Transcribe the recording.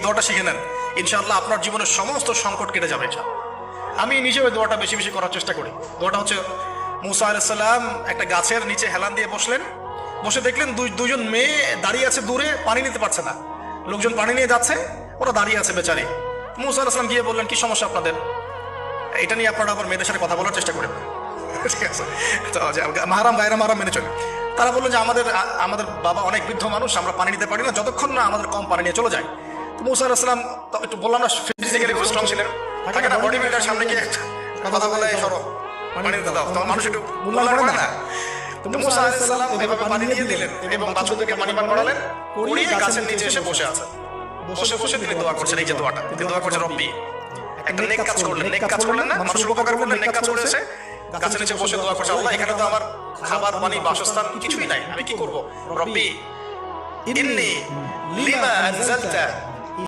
দোয়াটা শিখে নেন, ইনশাআল্লাহ আপনার জীবনের সমস্ত সংকট কেটে যাবে। আমি নিজেও ওই দোয়াটা বেশি বেশি করার চেষ্টা করি। দোয়াটা হচ্ছে, মুসা আলাইহিস সালাম একটা গাছের নিচে হেলান দিয়ে বসলেন, বসে দেখলেন দুজন মেয়ে দাঁড়িয়ে আছে দূরে, পানি নিতে পারছে না, লোকজন পানি নিয়ে যাচ্ছে, ওরা দাঁড়িয়ে আছে বেচারি। মুসা আলাইহিস সালাম গিয়ে বললেন, কি সমস্যা আপনাদের? এটা নিয়ে আপনারা আবার মেয়েদের সাথে কথা বলার চেষ্টা করেন, ঠিক আছে? মাহারাম গায়রা মাহারাম মেনে চলে। তারা বললো যে আমাদের বাবা অনেক বৃদ্ধ মানুষ, আমরা পানি নিতে পারি না যতক্ষণ না আমাদের কম পানি নিয়ে চলে যায়। মুসা আলাইহিস সালাম একটু বললাম না, ফিজিক্যালি খুব স্ট্রং ছিলেন, থাকে না বডি বিল্ডার, সামনে গিয়ে কথা বলে সরো পানি নিতে দাও, তখন মানুষ একটু মূল্যায়ন করে না। তো মুসা আলাইহিস সালাম এভাবে পানি নিয়ে দিলেন এবং বাচ্চাদেরকে পানি পান করালেন, করিয়ে গাছের নিচে এসে বসে আছেন। বসে বসে তিনি দোয়া করছেন, এই যে দোয়াটা তিনি দোয়া করছেন, রব্বি, একটা নেক কাজ করলেন, নেক কাজ করলেন না, মানুষের উপকার করলেন, নেক কাজ করে এসে গাছের নিচে বসে দোয়া করছে, আল্লাহ এখানে তো আমার খাবার পানি বাসস্থান কিছুই নাই, আমি কি করব? রব্বি ইন্নী লিমা আনজালতা